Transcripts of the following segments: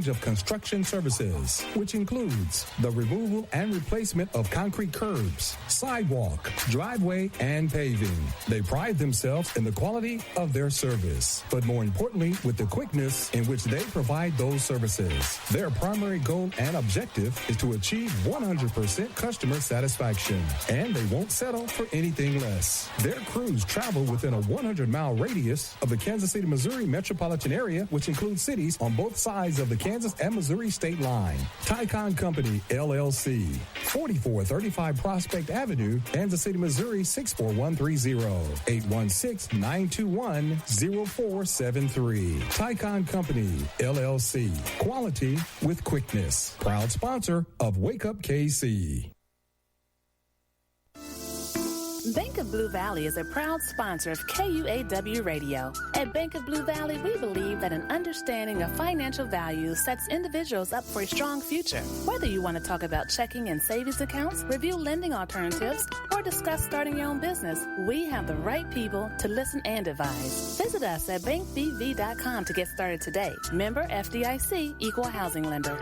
of construction services, which includes the removal and replacement of concrete curbs, sidewalk, driveway, and paving. They pride themselves in the quality of their service, but more importantly, with the quickness in which they provide those services. Their primary goal and objective is to achieve 100% customer satisfaction, and they won't settle for anything less. Their crews travel within a 100-mile radius of the Kansas City, Missouri metropolitan area, which includes cities on both sides of the Kansas and Missouri state line. Tycon Company, LLC, 4435 Prospect Avenue, Kansas City, Missouri, 64130, 816-921-0473. Tycon Company, LLC, quality with quickness. Proud sponsor of Wake Up KC. Bank of Blue Valley is a proud sponsor of KUAW Radio. At Bank of Blue Valley, we believe that an understanding of financial value sets individuals up for a strong future. Whether you want to talk about checking and savings accounts, review lending alternatives, or discuss starting your own business, we have the right people to listen and advise. Visit us at bankbv.com to get started today. Member FDIC, Equal Housing Lender.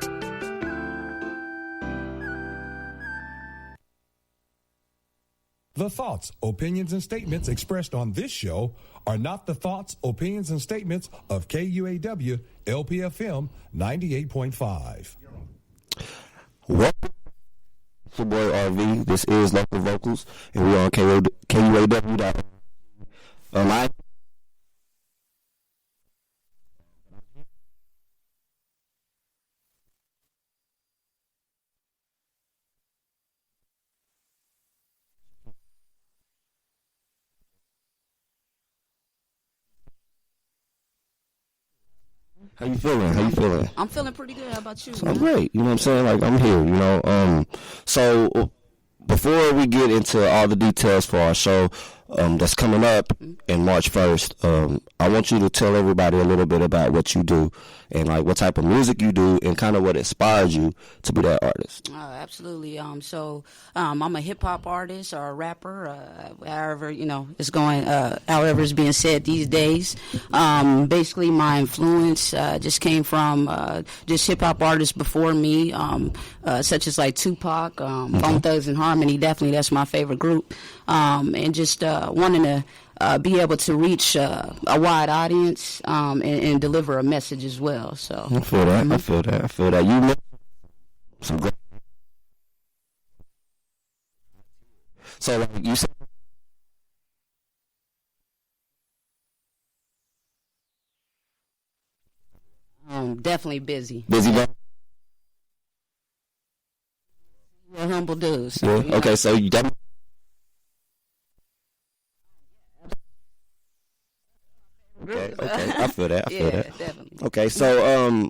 The thoughts, opinions, and statements expressed on this show are not the thoughts, opinions, and statements of KUAW LPFM 98.5. Welcome. It's your boy RV. This is Local Vocals, and we're on KUAW. Live. How you feeling? I'm feeling pretty good. How about you? So I'm great. You know what I'm saying? Like, I'm here, you know. So before we get into all the details for our show that's coming up in March 1st, I want you to tell everybody a little bit about what you do and, like, what type of music you do and kind of what inspired you to be that artist. Absolutely. So I'm a hip-hop artist or a rapper, however, you know, it's going, however it's being said these days. Basically, my influence just came from just hip-hop artists before me, such as, like, Tupac, Bone Thugs and Harmony. Definitely, that's my favorite group. And just wanting to be able to reach a wide audience and deliver a message as well. So I feel that. I feel that. You know some great. So, like, you said. Definitely busy. Busy, man. You're a humble dude. So, yeah. Okay, so you definitely. Okay, I feel that. Yeah, definitely. Okay, so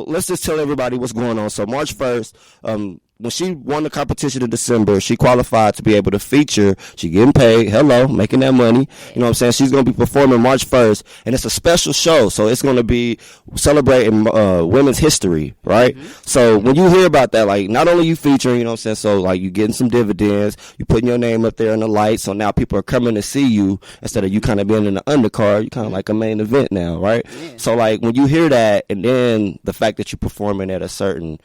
let's just tell everybody what's going on. So March 1st, when she won the competition in December, she qualified to be able to feature. She getting paid. Hello, making that money. You know what I'm saying? She's going to be performing March 1st, and it's a special show. So it's going to be celebrating women's history, right? Mm-hmm. So when you hear about that, like, not only you featuring, you know what I'm saying? So, like, you getting some dividends, you putting your name up there in the lights. So now people are coming to see you instead of you kind of being in the undercard. You kind of like a main event now, right? Yeah. So, like, when you hear that, and then the fact that you're performing at a certain,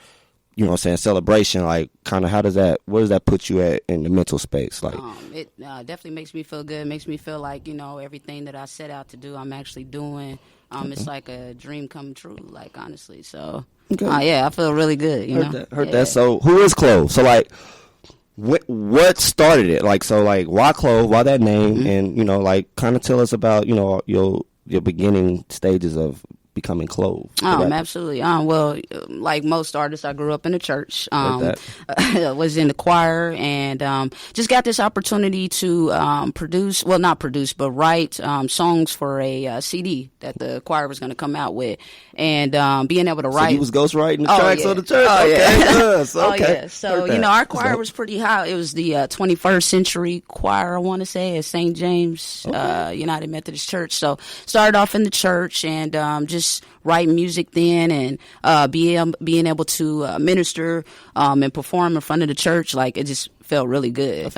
you know what I'm saying, celebration, like, kind of where does that put you at in the mental space? Like, it definitely makes me feel good. It makes me feel like, you know, everything that I set out to do, I'm actually doing. It's like a dream come true, like, honestly. So, yeah, I feel really good, you know. Heard that. So, who is Clove? So, like, what started it? Like, so, like, why Clove? Why that name? Mm-hmm. And, you know, like, kind of tell us about, you know, your beginning stages of becoming Clove. Absolutely. Well, like most artists, I grew up in the church. Was in the choir, and just got this opportunity to write songs for a CD that the choir was going to come out with, and being able to write. So you was ghostwriting the tracks of the church. Okay. So you know, our choir was pretty high. It was the 21st Century Choir, I want to say, at St. James United Methodist Church. So started off in the church, and just write music then, and being able to minister and perform in front of the church, like, it just felt really good.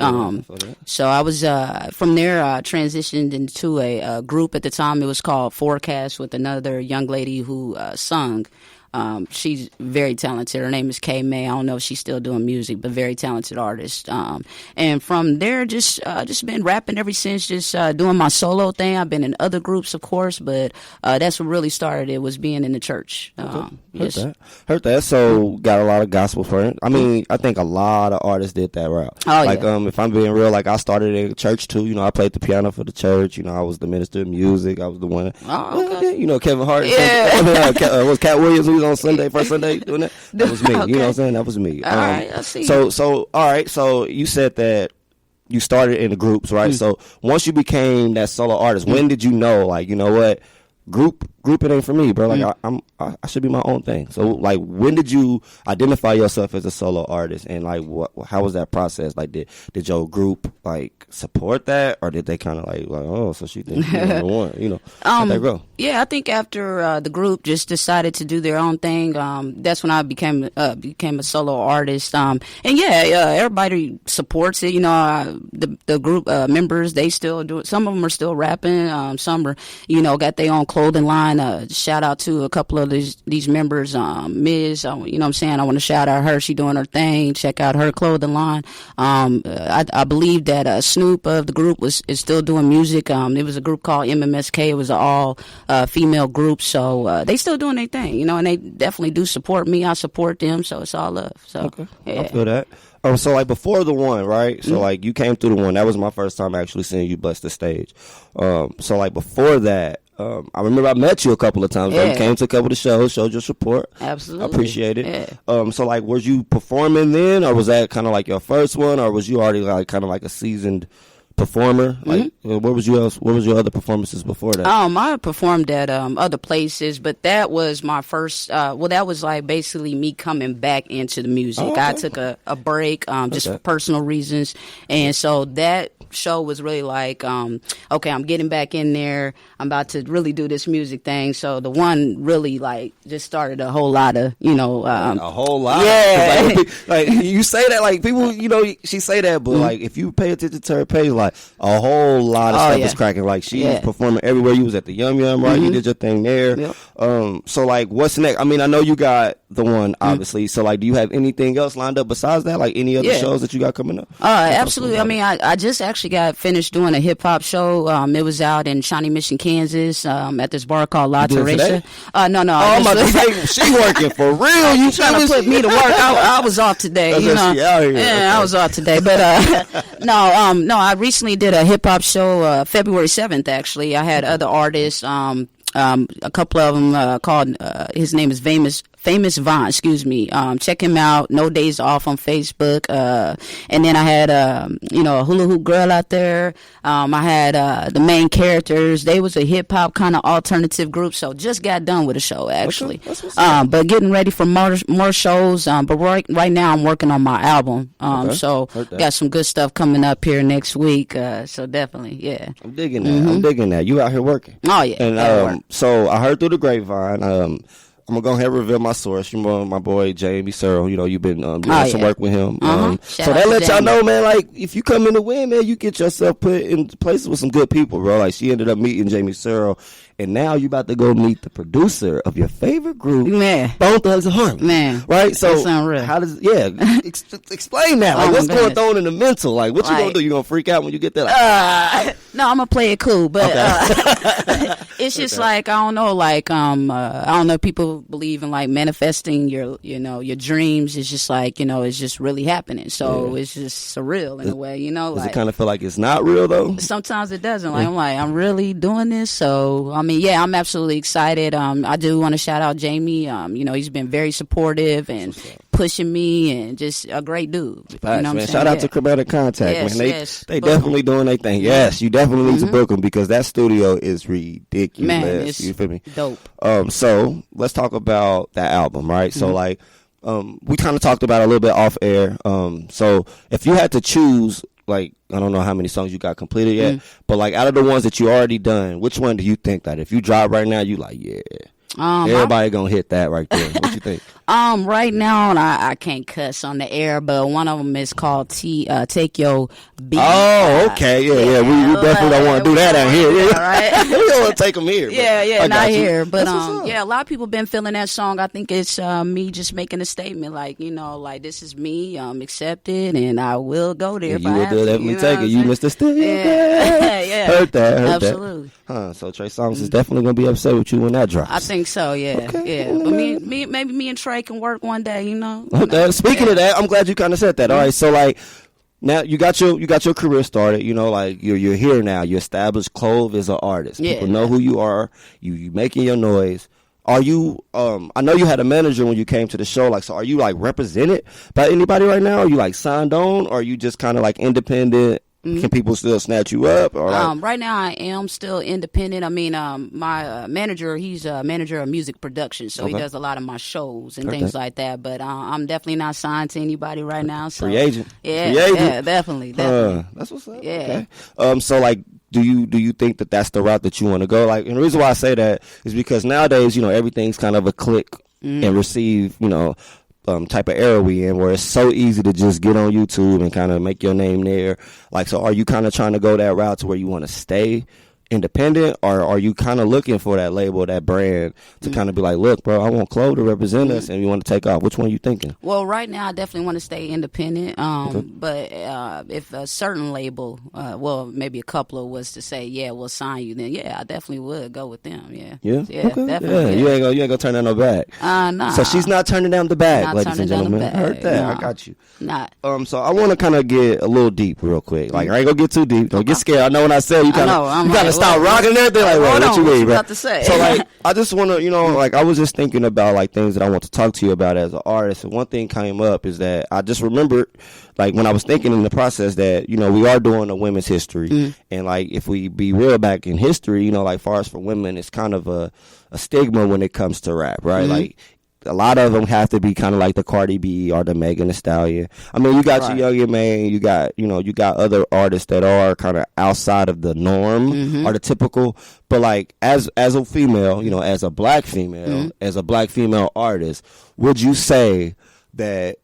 So I was from there transitioned into a group. At the time it was called Forecast, with another young lady who sung. She's very talented. Her name is Kay May. I don't know if she's still doing music, but very talented artist. And from there, just been rapping ever since. Just doing my solo thing. I've been in other groups, of course, but that's what really started. It was being in the church. Heard that. So got a lot of gospel friends. I mean, I think a lot of artists did that route. Oh, like, yeah. If I'm being real, like I started in church too. You know, I played the piano for the church. You know, I was the minister of music. I was the one. Oh, okay. You know, Kevin Hart. Yeah. Was Cat Williams who was on Sunday, first Sunday doing that? That was me. Okay. You know what I'm saying? That was me. All right, I see. So all right. So you said that you started in the groups, right? So once you became that solo artist, when did you know, like, you know what, group it ain't for me, bro? Like I should be my own thing. So like, when did you identify yourself as a solo artist, and like how was that process? Like did your group like support that, or did they kind of like oh, so she thinks you're the one, you know? How'd that go? Yeah, I think after the group just decided to do their own thing, that's when I became a solo artist. And everybody supports it. You know, the group members, they still do it. Some of them are still rapping. Some are, you know, got their own clothing line. Shout out to a couple of these members. Miz, you know what I'm saying? I want to shout out her. She doing her thing. Check out her clothing line. I believe that Snoop of the group is still doing music. It was a group called MMSK. It was an all female group. So they still doing their thing, you know, and they definitely do support me. I support them. So it's all love. So okay. Yeah. I feel that. So like before the one, right? So like you came through the one. That was my first time actually seeing you bless the stage. So like before that, I remember I met you a couple of times. Yeah. You came to a couple of the shows, showed your support. Absolutely. I appreciate it. Yeah. So like, was you performing then, or was that kind of like your first one, or was you already like kind of like a seasoned performer? Like, what was your other performances before that? I performed at other places, but that was my first. That was like basically me coming back into the music. Oh, okay. I took a break just for personal reasons, and so that show was really like, okay, I'm getting back in there. I'm about to really do this music thing. So the one really like just started a whole lot of, you know, a whole lot. Yeah. Like you say that, like people, you know, she say that, but like if you pay attention to her page, like a whole lot of stuff is cracking. Like she was performing everywhere. You was at the Yum Yum, right? You did your thing there. Yep. So like, what's next? I mean, I know you got the one, obviously. So like, do you have anything else lined up besides that? Like any other shows that you got coming up? Absolutely. I mean, I just actually got finished doing a hip hop show. It was out in Shawnee Mission, Kansas, at this bar called La Teresa. No. Oh, I'm about to say, she working for real. You trying to put me to work? I was off today. You know, yeah, I was off today. But no. I recently did a hip hop show February 7th. Actually, I had other artists. A couple of them called. His name is Famous Vaughn, excuse me. Check him out. No Days Off on Facebook. And then I had, a hula hoop girl out there. I had, the main characters. They was a hip hop kind of alternative group. So just got done with a show actually. But getting ready for more shows. But right now I'm working on my album. So got some good stuff coming up here next week. So definitely, yeah. I'm digging that. I'm digging that. You out here working. Oh yeah. And, so I heard through the grapevine, I'm going to go ahead and reveal my source. You know, my boy, Jamie Searle, you know, you've been doing some work with him. So that lets y'all know, man, like, if you come in to win, man, you get yourself put in places with some good people, bro. Like, she ended up meeting Jamie Searle, and now you about to go meet the producer of your favorite group, Bone Thugs and Harmony. Man. Right? So, that sound real. how does, explain that. Like, what's going on in the mental? Like, what you going to do? You going to freak out when you get there? Like, no, I'm going to play it cool, but it's just like, I don't know, like, I don't know, people believe in like manifesting your dreams. It's just like, it's just really happening. So it's just surreal in a way, Does like, it kind of feel like it's not real though? Sometimes it doesn't. Like, I'm really doing this. So, I mean, I'm absolutely excited. I do want to shout out Jamie. He's been very supportive and pushing me and just a great dude. Facts, man. Shout out to Chromatic Contact, man. They definitely doing their thing. Yes, you definitely need to book them because that studio is ridiculous. Man, it's you feel me? Dope. So let's talk about that album, right? So like, we kind of talked about it a little bit off air. So if you had to choose, like, I don't know how many songs you got completed yet, but like out of the ones that you already done, which one do you think that if you drop right now, you like, Everybody gonna hit that right there. What you think? Right now, I can't cuss on the air, but one of them is called Take Your Beat. Oh, okay, yeah. We definitely don't want to do that out here. Yeah, right. We don't want to take them here. Yeah, not here. But a lot of people been feeling that song. I think it's me just making a statement, like, you know, like, this is me. I'm accepted, and I will go there. If you I will have to, definitely take it. You Mr. Still. Yeah. Heard that. Absolutely. Huh? So Trey Songz is definitely gonna be upset with you when that drops. I think so. Yeah. Okay. Yeah. But maybe me and Trey can work one day. You know. Speaking of that, I'm glad you kind of said that. All right, so like now you got your career started. You know, like you're here now. You established Clove as an artist. Yeah. People know who you are. You making your noise. Are you? I know you had a manager when you came to the show. Like, so are you like represented by anybody right now? Are you like signed on, or are you just kind of like independent? Can people still snatch you up? Or like? Right now, I am still independent. I mean, my manager, he's a manager of music production, so he does a lot of my shows and things like that. But I'm definitely not signed to anybody right now. So. Free agent. Yeah, definitely. That's what's up. Yeah. Okay. So like, do you think that that's the route that you want to go? Like, and the reason why I say that is because nowadays, you know, everything's kind of a click and receive, you know. Type of era we in, where it's so easy to just get on YouTube and kind of make your name there. Like, so are you kind of trying to go that route to where you want to stay independent, or are you kind of looking for that label, that brand to kind of be like, look, bro, I want Clove to represent us and we want to take off? Which one are you thinking? Well, right now I definitely want to stay independent. But if a certain label, well, maybe a couple of was to say, yeah, we'll sign you, then yeah, I definitely would go with them. Yeah. Okay. Definitely. Yeah. You ain't gonna turn down no bag. Nah. So she's not turning down the bag, Not ladies and turning down the gentlemen. bag. Heard that. Nah. I got you. Not. So I want to kind of get a little deep real quick. Like, I ain't gonna get too deep. Don't get scared. I know when I say you kind of stop rocking everything. Like, what you mean, bro? About to say. So like, I just want to, you know, like, I was just thinking about like things that I want to talk to you about as an artist. And one thing came up is that I just remembered, like, when I was thinking in the process that, you know, we are doing a women's history, and like, if we be real back in history, you know, like, far as for women, it's kind of a stigma when it comes to rap, right? Like, a lot of them have to be kind of like the Cardi B or the Megan Thee Stallion. I mean, you got your Young Man, you got other artists that are kind of outside of the norm or the typical. But like, as a female, you know, as a black female, as a black female artist, would you say that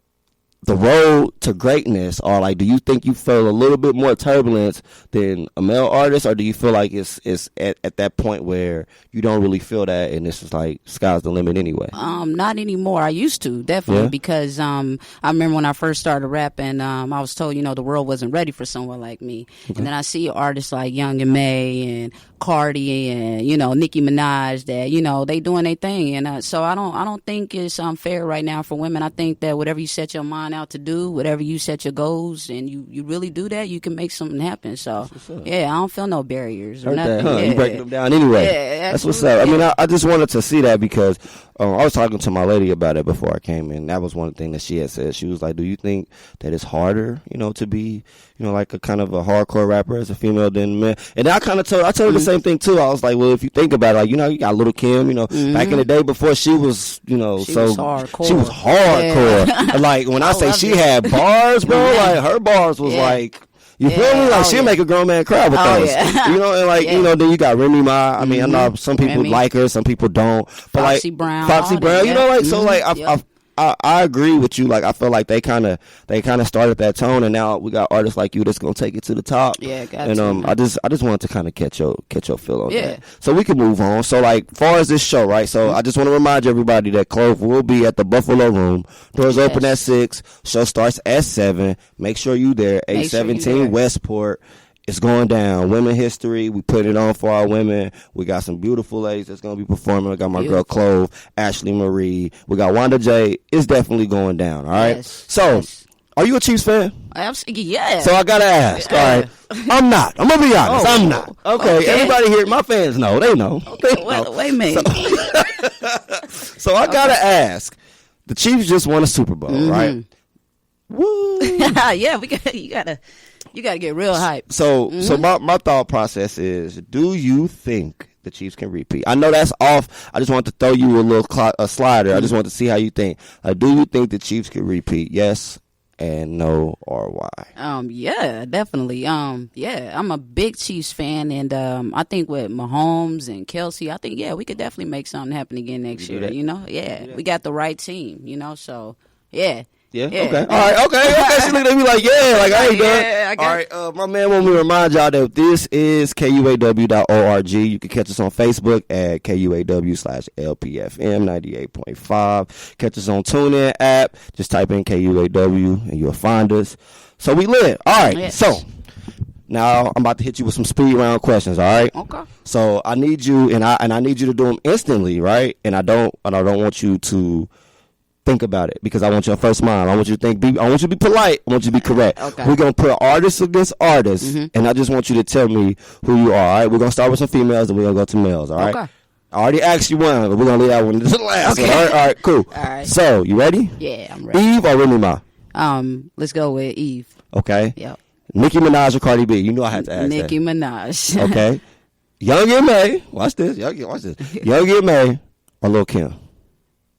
the road to greatness, or like, do you think you feel a little bit more turbulence than a male artist, or do you feel like it's at that point where you don't really feel that and it's just like sky's the limit anyway? Not anymore. I used to, definitely, because I remember when I first started rapping, I was told, you know, the world wasn't ready for someone like me. And then I see artists like Young and May and Cardi and, you know, Nicki Minaj that, you know, they doing their thing. And so I don't think it's fair right now for women. I think that whatever you set your mind out to do, whatever you set your goals, and you really do that, you can make something happen. So yeah, I don't feel no barriers or nothing. That, you breaking them down anyway. Yeah, that's what's up. I mean, I just wanted to see that because I was talking to my lady about it before I came in. That was one thing that she had said. She was like, do you think that it's harder, you know, to be, you know, like a kind of a hardcore rapper as a female than men? And I kind of told her the same thing too. I was like, well, if you think about it, like, you know, you got Lil' Kim, you know, back in the day before she was, you know, she was hardcore. She was hardcore. Yeah. Like, when I say she had bars, bro, like, her bars was like, you feel me? Like, she'll make a grown man cry with those. Yeah. You know, and like, you know, then you got Remy Ma. I mean, I know some people like her, some people don't. But Foxy like, Brown, you know, like, so like, I agree with you. Like, I feel like they kind of started that tone, and now we got artists like you that's gonna take it to the top. Yeah, got and I just wanted to kind of catch your feel on that, so we can move on. So like, far as this show, right? So I just want to remind everybody that Clove will be at the Buffalo Room. Doors open at 6. Show starts at 7. Make sure you there. 817 Westport. It's going down. Women history. We put it on for our women. We got some beautiful ladies that's going to be performing. We got my girl Clove, Ashley Marie. We got Wanda J. It's definitely going down. All right. Yes. So, are you a Chiefs fan? Absolutely. Yeah. So I got to ask. All right. I'm not. I'm going to be honest. I'm not. Okay. Everybody here, my fans know. They know. Wait a minute. So I got to ask. The Chiefs just won a Super Bowl, right? Woo. Yeah. You gotta get real hype. So my thought process is: do you think the Chiefs can repeat? I know that's off. I just want to throw you a little a slider. I just want to see how you think. Do you think the Chiefs can repeat? Yes and no or why? Yeah, definitely. Yeah, I'm a big Chiefs fan, and I think with Mahomes and Kelsey, I think we could definitely make something happen again next year. You know, we got the right team. You know, so yeah. Yeah. Okay. All right. Okay. She looked at me like, like I ain't done. All right. My man want me to remind y'all that this is KUAW.org. You can catch us on Facebook at KUAW/LPFM 98.5. Catch us on TuneIn app. Just type in KUAW and you'll find us. So we lit. All right. Yes. So now I'm about to hit you with some speed round questions. All right. Okay. So I need you and I need you to do them instantly, right? And I don't want you to think about it because I want your first mind. I want you to think. I want you to be polite. I want you to be correct. Okay. We're gonna put artists against artists, and I just want you to tell me who you are. All right. We're gonna start with some females, and we're gonna go to males. All right. Okay. I already asked you one, but we're gonna leave that one to the last. Okay. All right. Cool. All right. So you ready? Yeah, I'm ready. Eve or Remy Ma? Let's go with Eve. Okay. Yep. Nicki Minaj or Cardi B? You know I had to ask Nicki that. Minaj. Okay. Young M.A. Watch this. Watch this. Young M.A. or Lil' Kim?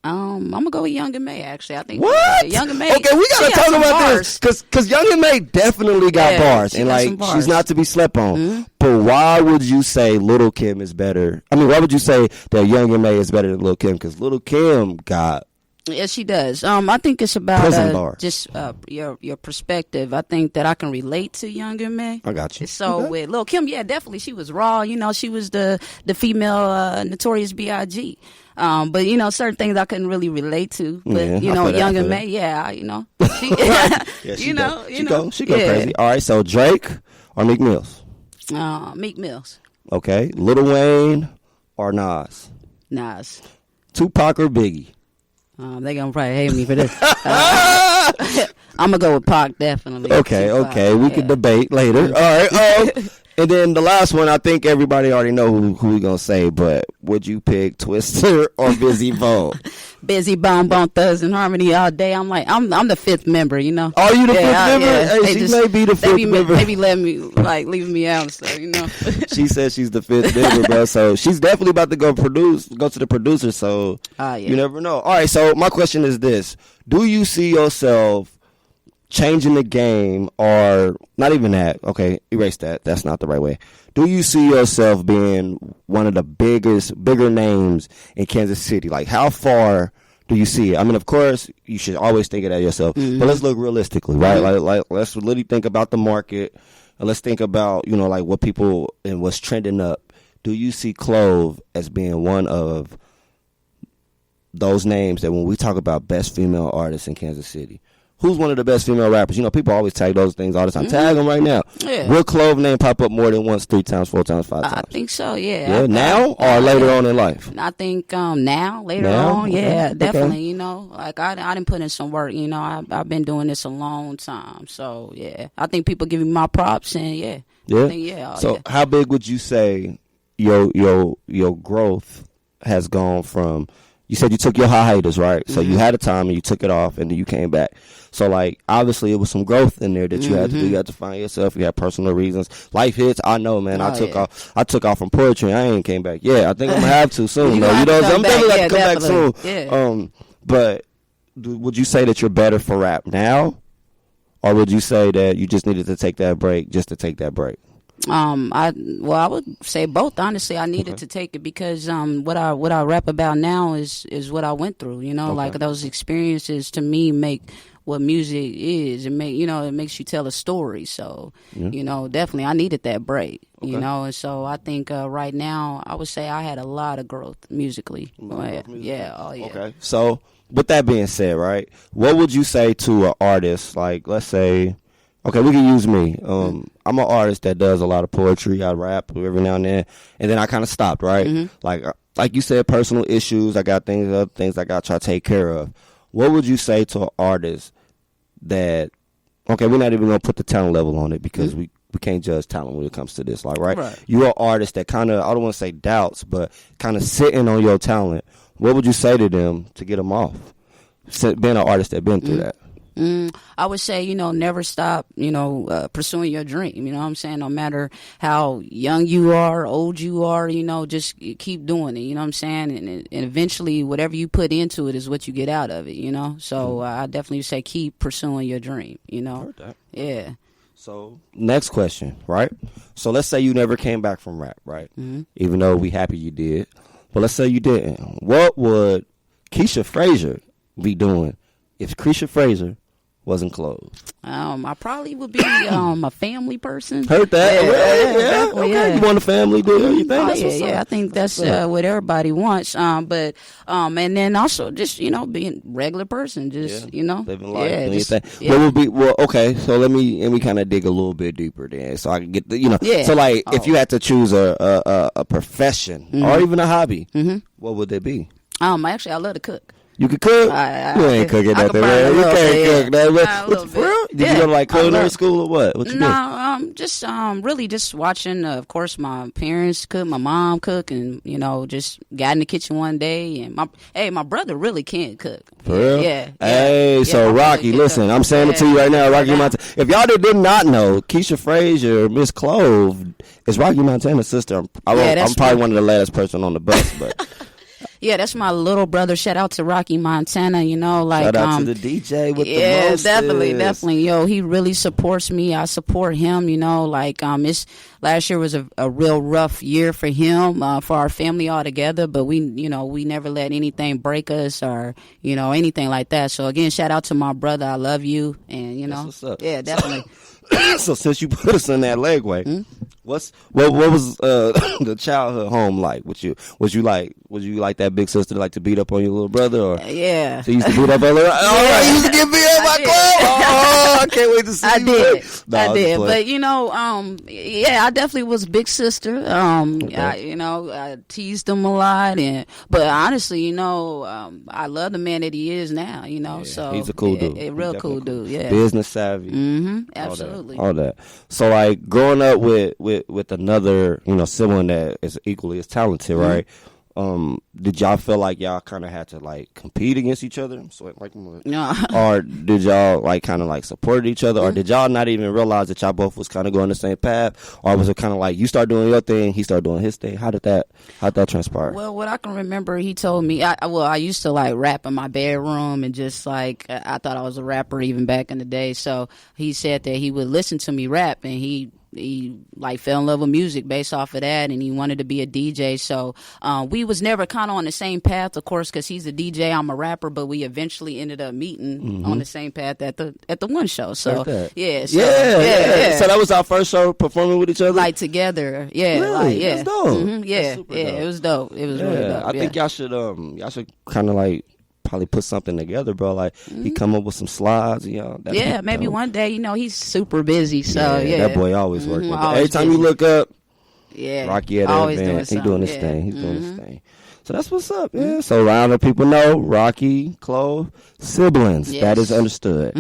I'm gonna go with Young M.A. Actually, I think. What? Young M.A. Okay, we gotta talk about this because Young M.A. definitely got bars, and like she's not to be slept on. Mm-hmm. But why would you say Lil' Kim is better? I mean, why would you say that Young M.A. is better than Lil' Kim? Because Lil' Kim got. Yes, she does. I think it's about just your perspective. I think that I can relate to Young M.A. I got you. So with Lil' Kim, definitely she was raw. You know, she was the female Notorious B.I.G. But certain things I couldn't really relate to. But Young M.A. She, she go crazy. All right, so Drake or Meek Mills? Meek Mills. Okay, Lil Wayne or Nas? Nas. Tupac or Biggie? They gonna probably hate me for this. I'm gonna go with Pac, definitely. Okay. We can debate later. All right. And then the last one, I think everybody already know who we gonna say, but would you pick Twister or Busy Bone? Busy Bone Thugs and Harmony all day. I'm the fifth member, you know. Are you the fifth member? Yeah. Hey, she may be the fifth member. Maybe let me leave me out, so She says she's the fifth member, bro. So she's definitely about to go to the producer. So you never know. All right. So my question is this: do you see yourself changing the game, or not even that? Okay, erase that. That's not the right way. Do you see yourself being one of the bigger names in Kansas City? Like, how far do you see it? I mean, of course, you should always think of that yourself, but let's look realistically, right? Like let's really think about the market, and let's think about, like what people and what's trending up. Do you see Clove as being one of those names that when we talk about best female artists in Kansas City, who's one of the best female rappers? People always tag those things all the time. Tag them right now. Yeah. Will Clove name pop up more than once, 3 times, 4 times, 5 times? I think so, yeah. Yeah, now or later on in life? I think later on, yeah, definitely. Like I didn't put in some work. I've been doing this a long time. So, yeah, I think people give me my props, and I think, so how big would you say your growth has gone from? You said you took your hiatus, right? So you had a time and you took it off and then you came back. So, like, obviously it was some growth in there that you had to do. You had to find yourself. You had personal reasons. Life hits. I know, man. I took off from poetry. I ain't came back. Yeah, I think I'm going to have to soon, though. I'm definitely going to come back soon. Yeah. But would you say that you're better for rap now? Or would you say that you just needed to take that break just to take that break? I would say both. Honestly, I needed to take it because what I rap about now is what I went through. Like those experiences to me make what music is. It makes you tell a story. So definitely I needed that break. And so I think right now I would say I had a lot of growth musically. Yeah. Oh yeah. Okay. So with that being said, right, what would you say to an artist? Like, let's say. Okay, we can use me. I'm an artist that does a lot of poetry. I rap every now and then I kind of stopped, right? Like you said, personal issues. I got other things I got to try to take care of. What would you say to an artist that? Okay, we're not even gonna put the talent level on it because we can't judge talent when it comes to this. Like, right? You're an artist that kind of, I don't want to say doubts, but kind of sitting on your talent. What would you say to them to get them off? Being an artist that been through that. I would say, never stop, pursuing your dream. You know what I'm saying? No matter how young you are, old you are, just keep doing it. You know what I'm saying? And eventually, whatever you put into it is what you get out of it. So I definitely say keep pursuing your dream. Heard that. Yeah. So next question, right? So let's say you never came back from rap, right? Even though we happy you did, but let's say you didn't. What would Keisha Frazier be doing if Keisha Frazier wasn't closed? I probably would be a family person. Heard that? Yeah, Okay. Yeah. You want a family deal? You think that's what's up? I think that's what everybody wants. And then also just being a regular person, just living life. Yeah, What would be? Well, okay. So let me kind of dig a little bit deeper then, so I can get the Yeah. So like, if you had to choose a profession or even a hobby, what would it be? Actually, I love to cook. You can cook? You ain't cooking nothing, man. You can't cook that. For real? Did you go to like culinary school or what? What you do? Just really just watching, of course, my parents cook, my mom cook, and just got in the kitchen one day. And my brother really can cook. For real? Yeah. Hey, so Rocky, listen, I'm saying it to you right now, Rocky Montana. If y'all did not know, Keisha Frazier, Miss Clove, is Rocky Montana's sister. I'm probably one of the last person on the bus, but. Yeah, that's my little brother. Shout out to Rocky Montana. Shout out to the DJ with the mostest. definitely. Yo, he really supports me. I support him. Last year was a real rough year for him, for our family all together. But we never let anything break us or anything like that. So again, shout out to my brother. I love you, and That's what's up. Yeah, definitely. So since you put us in that legway, what was the childhood home like with you? Was you like that big sister like to beat up on your little brother? Or yeah, so you used to beat up on little. Oh, you used to get beat up by Chloe. Oh, I can't wait to see. I did. I did. But I definitely was a big sister. I teased him a lot, but honestly, I love the man that he is now. So he's a cool dude. A real cool dude. Yeah, business savvy. Absolutely. All that. So like growing up with another sibling that is equally as talented, right? Did y'all feel like y'all kind of had to like compete against each other? So No. Or did y'all like kind of like support each other, or did y'all not even realize that y'all both was kind of going the same path, or was it kind of like you start doing your thing, he started doing his thing? How'd that transpire? Well, what I can remember, he told me, I used to like rap in my bedroom and just like I thought I was a rapper even back in the day. So he said that he would listen to me rap, and he like fell in love with music based off of that, and he wanted to be a DJ. So we was never kind of on the same path, of course, because he's a DJ, I'm a rapper, but we eventually ended up meeting on the same path at the one show. So like yeah, So that was our first show performing with each other, like together. Yeah, really? like, yeah, that's dope. Yeah, dope. It was dope. It was really dope. I think y'all should kind of like probably put something together, bro. Like he come up with some slides, maybe one day. He's super busy, so that boy always working. Always every time busy. you look up, yeah, Rocky at always an event, doing he doing his something. thing. He's doing his thing. So that's what's up. Yeah. So around the people know Rocky, Clove, siblings. Yes. That is understood.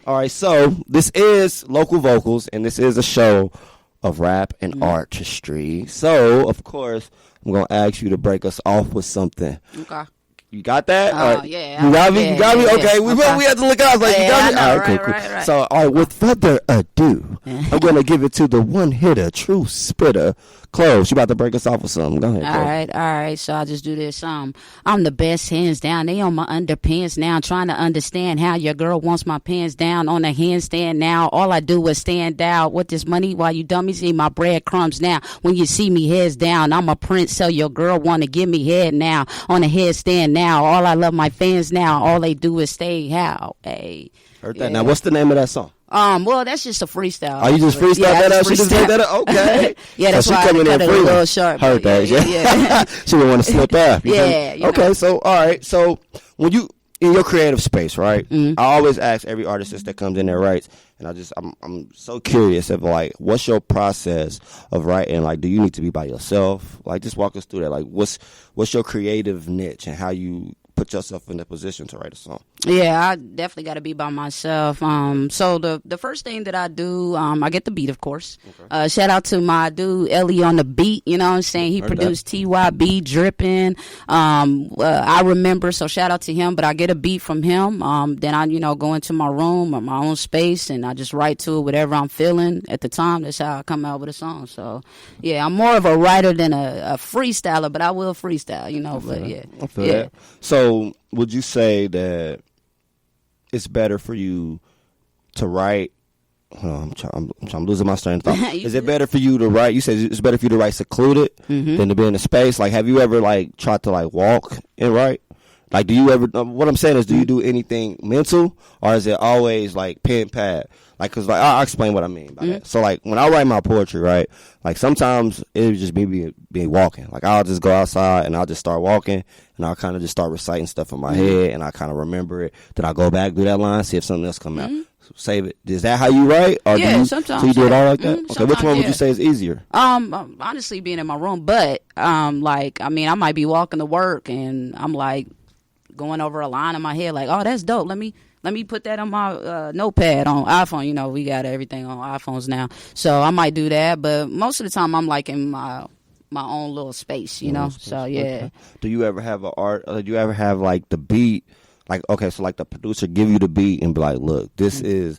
All right. So this is Local Vocals, and this is a show of rap and artistry. So of course, I'm gonna ask you to break us off with something. Okay. You got that? Oh, yeah. You got me? Yeah, you got me? yeah, Okay. yeah. We had to look out. I was like, you got me? I know, All right, cool. right. So, all right, with further ado, I'm going to give it to the one-hitter, true spitter, Clove. She about to break us off with something. Go ahead, Clove. All right. So I'll just do this. I'm the best, hands down. They on my underpants now, trying to understand how your girl wants my pants down on a handstand now. All I do is stand out with this money while you dummies eat my breadcrumbs now. When you see me heads down, I'm a prince, so your girl want to give me head now on a headstand now. All I love my fans now. All they do is stay how. Hey. Heard that. Now, what's the name of that song? Well, that's just a freestyle. Oh, you just freestyle that out? She just made that up? Okay. Yeah, that's so why I cut it a little short. Heard that, yeah. She didn't want to slip up. Okay, so, all right. So, when you, in your creative space, right? I always ask every artist that comes in there writes, and I'm so curious of like, what's your process of writing? Like, do you need to be by yourself? Like, just walk us through that. Like, what's your creative niche and how you put yourself in a position to write a song? Yeah, I definitely got to be by myself. So the first thing that I do, I get the beat, of course. Okay. Shout out to my dude Ellie on the beat. You know what I'm saying? He produced TYB Drippin'. I remember, so shout out to him. But I get a beat from him. Then I, go into my room or my own space, and I just write to it whatever I'm feeling at the time. That's how I come out with a song. So yeah, I'm more of a writer than a freestyler, but I will freestyle. I feel that. So would you say that it's better for you to write? I'm losing my train of thought. Is it better for you to write? You said it's better for you to write secluded than to be in a space. Like, have you ever tried to walk and write? Like, do you ever? What I'm saying is, do you do anything mental, or is it always pen pad? Cause I'll explain what I mean by that. So when I write my poetry, right? Sometimes it would just be walking. I'll just go outside and I'll just start walking, and I'll kind of just start reciting stuff in my head, and I kind of remember it. Then I go back, do that line, see if something else come out. Save it. Is that how you write? Or sometimes. So you do it all like that? Okay, which one would you say is easier? Honestly, being in my room, but I might be walking to work and I'm going over a line in my head, oh, that's dope. Let me put that on my notepad on iPhone. We got everything on iPhones now, so I might do that. But most of the time, I'm in my own little space, So yeah. Okay. Do you ever have do you ever have the beat? The producer give you the beat and be like, look, this is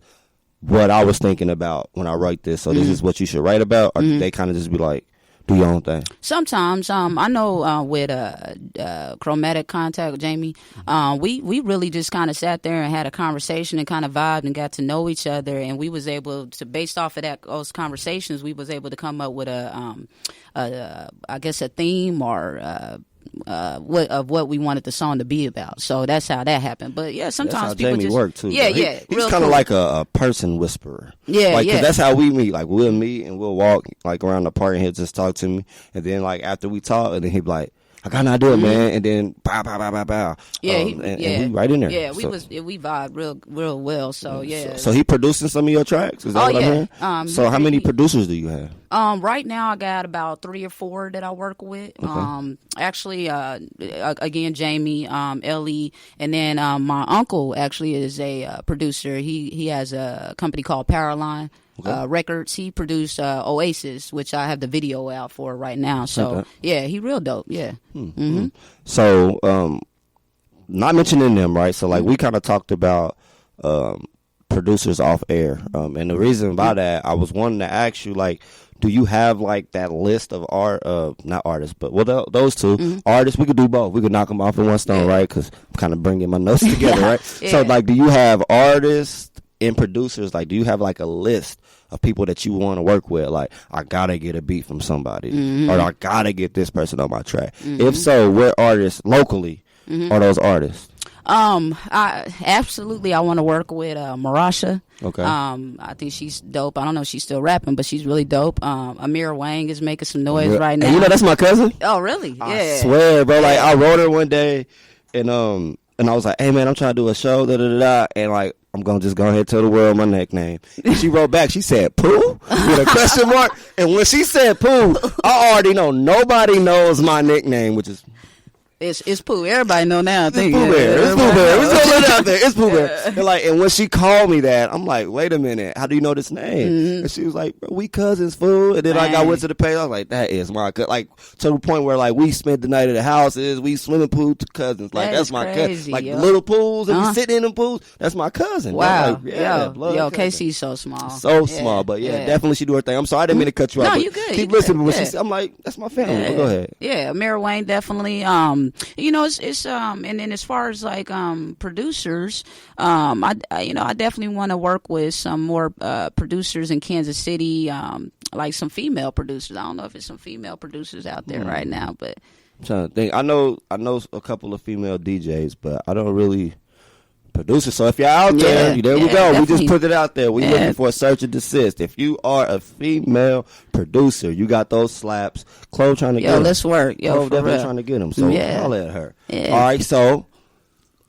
what I was thinking about when I write this, so this is what you should write about, or they kind of just be like, do your own thing? Sometimes, I know with Chromatic Contact, Jamie, we really just kind of sat there and had a conversation and kind of vibed and got to know each other, and we was able to, based off of those conversations, we was able to come up with I guess a theme or what we wanted the song to be about. So that's how that happened. But yeah, sometimes that's how people Jamie worked too. Yeah, he's kind of like a person whisperer. Yeah, Cause that's how we meet. We'll meet and we'll walk around the park and he'll just talk to me, and then after we talk, and then he'd be like, I got an idea, man, and then bow, bow, bow, bow, bow. Yeah, and we right in there. Yeah, we vibed real well. So yeah. So he producing some of your tracks? Is that what I'm hearing? So how many producers do you have? Right now I got about 3 or 4 that I work with. Okay. Actually, again, Jamie, Ellie, and then my uncle actually is a producer. He has a company called Powerline. Records. He produced Oasis, which I have the video out for right now. So yeah, he real dope. Yeah. So not mentioning them, right? So we kind of talked about producers off air, and the reason by that, I was wanting to ask you, do you have that list of not artists, but those two artists? We could do both. We could knock them off in one stone, right? Because I'm kind of bringing my notes together, right? So do you have artists and producers? Do you have a list of people that you want to work with? I gotta get a beat from somebody, or I gotta get this person on my track. If so, what artists locally are those artists? I want to work with Marasha. Okay. I think she's dope. I don't know if she's still rapping, but she's really dope. Amira Wang is making some noise right now. And that's my cousin. Oh, really? Yeah. I swear, bro. I wrote her one day, and I was like, hey man, I'm trying to do a show, and I'm going to just go ahead and tell the world my nickname. And she wrote back, she said, Pooh? With a question mark. And when she said Pooh, I already know nobody knows my nickname, which is... It's Pooh. Everybody know now. I think. It's Pooh Bear. It's Pooh Bear. We're still out there. It's Pooh Bear. And when she called me that, I'm like, wait a minute. How do you know this name? And she was like, bro, we cousins, fool. And then I went to the page. I was like, that is my cousin. To the point where we spent the night at the house. We swimming pool to cousins. That's my cousin. Little pools and we sitting in them pools. That's my cousin. Wow. Yo, KC's so small. So small. But definitely she do her thing. I'm sorry, I didn't mean to cut you off. No, you good. Keep listening. When she said, I'm like, that's my family. Go ahead. Yeah, Amira Wayne definitely. It's and then as far as producers, I definitely want to work with some more producers in Kansas City, some female producers. I don't know if it's some female producers out there right now, but I'm trying to think. I know a couple of female DJs, but I don't really producer. So if you're out there, there we go. Definitely. We just put it out there. We're looking for a search and desist. If you are a female producer, you got those slaps. Chloe trying to get them. Let's work. Chloe definitely trying to get them. So holler at her. Yeah. All right. So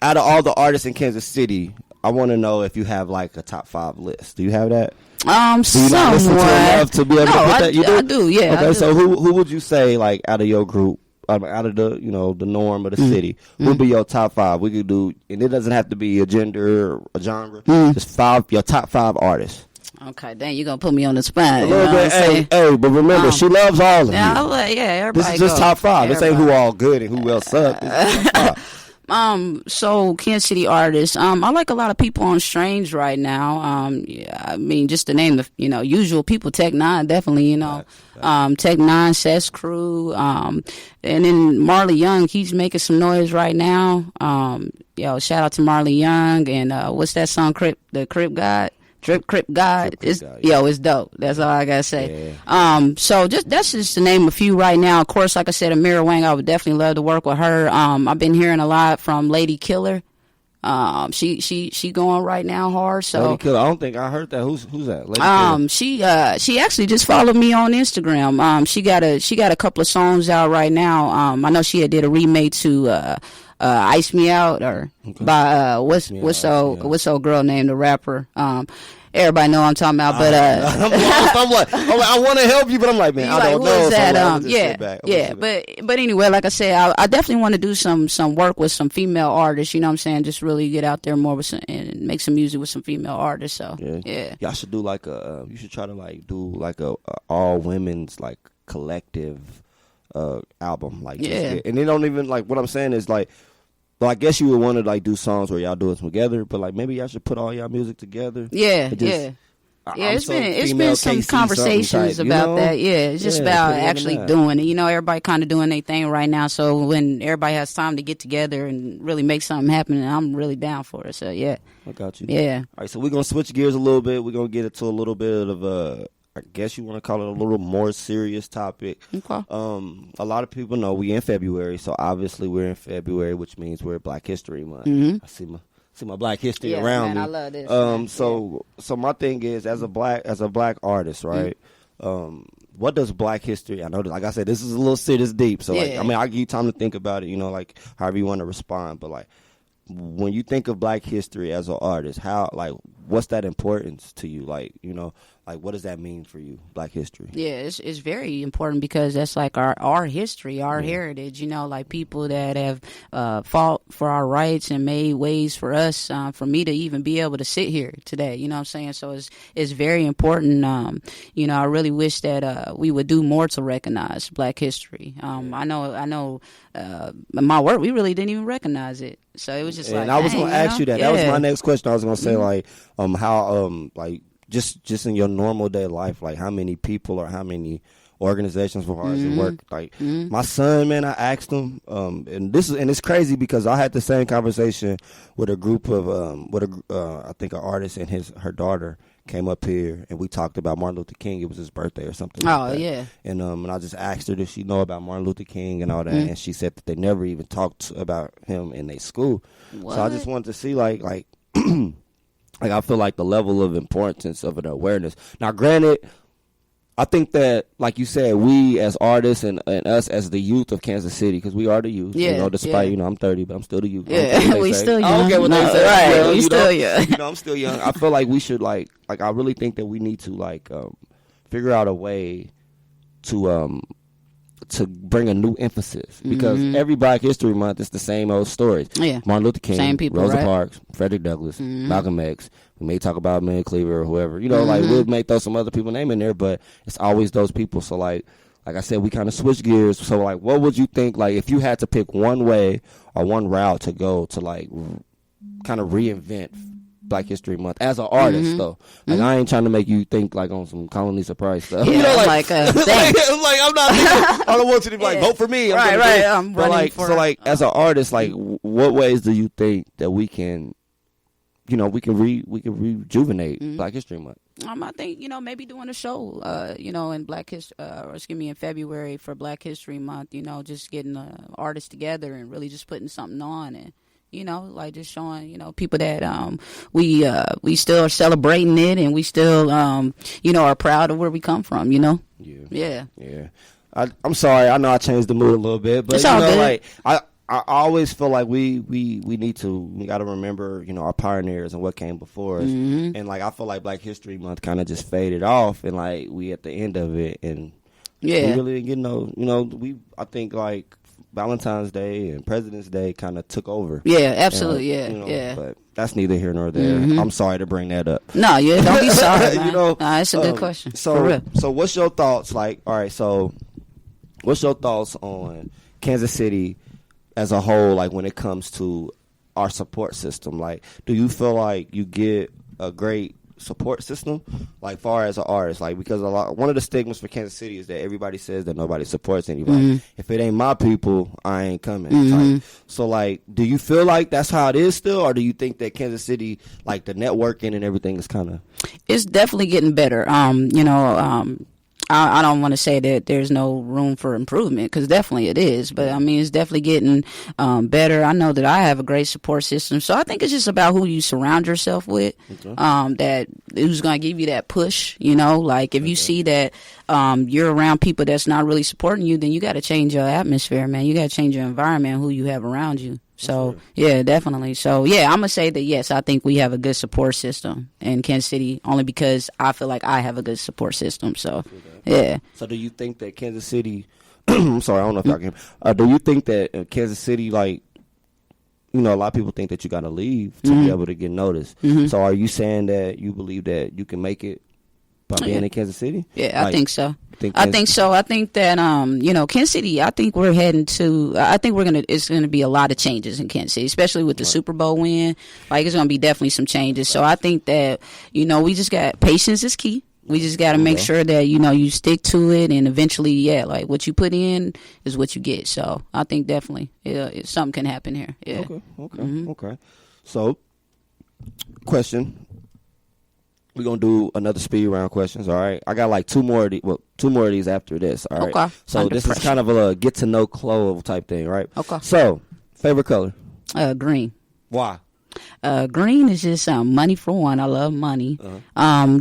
out of all the artists in Kansas City, I want to know if you have a top 5 list. Do you have that? Do you not listen to enough to be able to put that? You do? I do. Yeah. Okay. So who would you say out of your group? out of the the norm of the city, who would be your top 5? We could do, and it doesn't have to be a gender or a genre. Just your top 5 artists. Okay, then you're gonna put me on the spot. A little bit, hey, but remember, she loves all of you. Everybody. This is just top 5. This ain't who all good and who else suck. So Kansas City artists. I like a lot of people on Strange right now. I mean, just to name the usual people. Tech Nine, definitely. Tech Nine, Seth's Crew. And then Marley Young, he's making some noise right now. Shout out to Marley Young and what's that song? The Crip God. Crip God. It's dope. That's all I gotta say. Yeah. So that's just to name a few right now. Of course, like I said, Amira Wang, I would definitely love to work with her. I've been hearing a lot from Lady Killer. She going right now hard. So Lady Killer, I don't think I heard that. Who's that? Lady Killer. She actually just followed me on Instagram. She got a couple of songs out right now. I know she did a remake to Ice Me Out by what's old girl named the rapper. Everybody know what I'm talking about, but I'm like, I want to help you, but I'm like, man, I don't know. Is that? But anyway, like I said, I definitely want to do some work with some female artists. You know what I'm saying? Just really get out there more with and make some music with some female artists. So y'all should do like you should try to do like a all women's like collective album, like and they don't even like what I'm saying is like. Well, I guess you would want to like do songs where y'all do it together, but like maybe y'all should put all y'all music together. It's been some conversations about that. Yeah, it's just about actually doing it. Everybody kind of doing their thing right now. So when everybody has time to get together and really make something happen, I'm really down for it. So I got you. Yeah. All right, so we're gonna switch gears a little bit. We're gonna get into a little bit of I guess you want to call it a little more serious topic. Okay. A lot of people know we in February, so obviously we're in February, which means we're Black History Month. I see my Black history around me. I love this. So my thing is, as a black artist, right? What does Black history? I know, like I said, this is a little serious, deep. So I give you time to think about it. Like however you want to respond, but like. When you think of Black history as an artist, what's that importance to you? Like what does that mean for you, Black history? Yeah, it's very important because that's like our history, our heritage, like people that have fought for our rights and made ways for us, for me to even be able to sit here today, you know what I'm saying? So it's very important. I really wish that we would do more to recognize Black history. I know my work, we really didn't even recognize it. So it was just I was going to ask you that. Yeah. That was my next question. I was going to say how just in your normal day life, like how many people or how many organizations for artists that work. Like my son, man, I asked him, and it's crazy because I had the same conversation with a group of I think an artist and her daughter came up here and we talked about Martin Luther King. It was his birthday or something. Like that. Yeah. And I just asked her, does she know about Martin Luther King and all that? And she said that they never even talked about him in their school. What? So I just wanted to see like like I feel like the level of importance of an awareness. Now, granted, I think that, like you said, we as artists and us as the youth of Kansas City, because we are the youth. Despite I'm 30, but I'm still the youth. Yeah, we still young. I don't care what they say. Right, we still young. I'm still young. I feel like we should like I really think that we need to figure out a way to bring a new emphasis because every Black History Month is the same old stories. Yeah, Martin Luther King, same people, Rosa right? Parks, Frederick Douglass, Malcolm X. We may talk about Mary Cleaver or whoever. Like we may throw some other people's name in there, but it's always those people. So like I said, we kind of switch gears. So like, what would you think? Like if you had to pick one way or one route to go to like kind of reinvent Black History Month as an artist, though. Like I ain't trying to make you think like on some Colony Surprise stuff. Yeah, like I'm not. I don't want you to be like vote for me. I'm but like for, so like as an artist, like what ways do you think that we can, we can rejuvenate Black History Month? I think maybe doing a show, in Black History, in February for Black History Month. Just getting artists together and really just putting something on and. Like just showing, people that we still are celebrating it and we still, are proud of where we come from, Yeah. I'm sorry. I know I changed the mood a little bit, but it's all good. Like I always feel like we got to remember, our pioneers and what came before us. And like I feel like Black History Month kind of just faded off and like we at the end of it and we really didn't get I think like Valentine's Day and President's Day kind of took over. Yeah, absolutely. Yeah. But that's neither here nor there. I'm sorry to bring that up. No, yeah, don't be sorry, man. It's a good question. So, what's your thoughts? Like, all right, so what's your thoughts on Kansas City as a whole? Like, when it comes to our support system, like, do you feel like you get a great support system, like far as an artist? Like, because one of the stigmas for Kansas City is that everybody says that nobody supports anybody. If it ain't my people, I ain't coming. So, like, do you feel like that's how it is still, or do you think that Kansas City, like the networking and everything, is kind of? It's definitely getting better. I don't want to say that there's no room for improvement, because definitely it is. But, I mean, it's definitely getting better. I know that I have a great support system. So I think it's just about who you surround yourself with, that who's going to give you that push, Like, if you see that you're around people that's not really supporting you, then you got to change your atmosphere, man. You got to change your environment, who you have around you. So, yeah, definitely. So, yeah, I'm going to say that, yes, I think we have a good support system in Kansas City, only because I feel like I have a good support system. So, yeah. So, do you think that Kansas City, I'm sorry, I don't know if y'all can, do you think that Kansas City, like, a lot of people think that you got to leave to be able to get noticed. So, are you saying that you believe that you can make it by being in Kansas City? Yeah, I think so. I think so. I think that Kansas City, I think we're heading to, it's gonna be a lot of changes in Kansas City, especially with the Super Bowl win. Like, it's gonna be definitely some changes. So I think that, we just got, patience is key. We just got to make sure that, you stick to it, and eventually, like, what you put in is what you get. So I think definitely something can happen here. Yeah. Okay. So, question. We're going to do another speed round questions, all right? I got like two more of these after this, all right? Okay. So this is kind of a get-to-know Chloe type thing, right? Okay. So, favorite color? Green. Why? Green is just money for one. I love money.